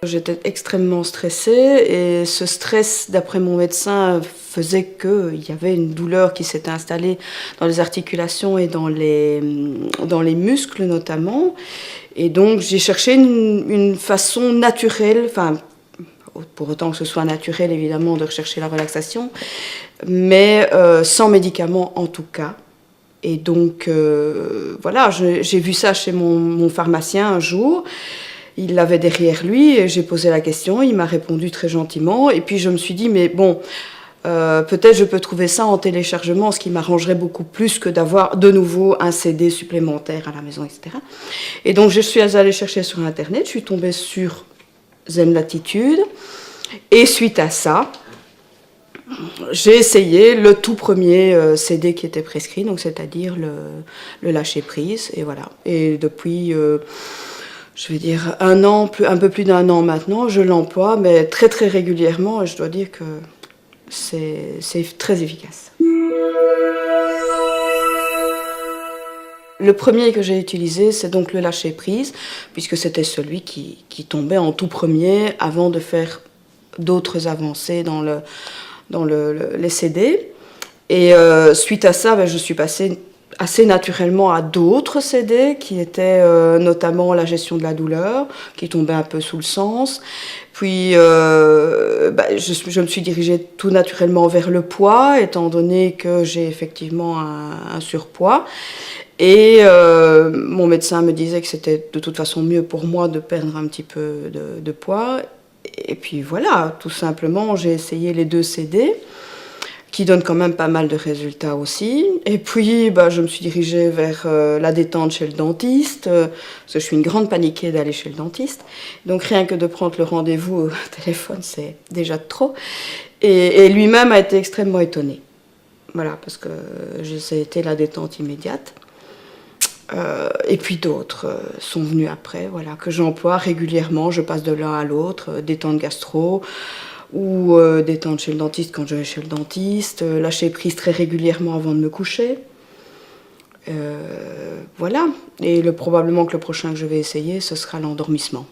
J'étais extrêmement stressée et ce stress, d'après mon médecin, faisait qu'il y avait une douleur qui s'était installée dans les articulations et dans les muscles notamment. Et donc j'ai cherché une façon naturelle, enfin pour autant que ce soit naturel évidemment de rechercher la relaxation, mais sans médicaments en tout cas. Et donc voilà, j'ai vu ça chez mon pharmacien un jour. Il l'avait derrière lui et j'ai posé la question, il m'a répondu très gentiment. Et puis je me suis dit, mais bon, peut-être je peux trouver ça en téléchargement, ce qui m'arrangerait beaucoup plus que d'avoir de nouveau un CD supplémentaire à la maison, etc. Et donc je suis allée chercher sur Internet, je suis tombée sur Zen Latitude. Et suite à ça, j'ai essayé le tout premier CD qui était prescrit, donc c'est-à-dire le lâcher-prise. Et voilà. Et depuis... je vais dire un peu plus d'un an maintenant, je l'emploie, mais très très régulièrement, et je dois dire que c'est très efficace. Le premier que j'ai utilisé, c'est donc le lâcher-prise, puisque c'était celui qui tombait en tout premier avant de faire d'autres avancées dans les CD. Et suite à ça, je suis passée assez naturellement à d'autres CD qui étaient notamment la gestion de la douleur, qui tombait un peu sous le sens. Puis je me suis dirigée tout naturellement vers le poids, étant donné que j'ai effectivement un surpoids. Et mon médecin me disait que c'était de toute façon mieux pour moi de perdre un petit peu de poids. Et puis voilà, tout simplement, j'ai essayé les 2 CD. Qui donne quand même pas mal de résultats aussi. Et puis, je me suis dirigée vers la détente chez le dentiste, parce que je suis une grande paniquée d'aller chez le dentiste. Donc rien que de prendre le rendez-vous au téléphone, c'est déjà trop. Et lui-même a été extrêmement étonné. Voilà, parce que ça a été la détente immédiate. Et puis d'autres sont venus après, voilà, que j'emploie régulièrement. Je passe de l'un à l'autre, détente gastro, ou détente chez le dentiste quand je vais chez le dentiste, lâcher prise très régulièrement avant de me coucher. Voilà. Et probablement que le prochain que je vais essayer, ce sera l'endormissement.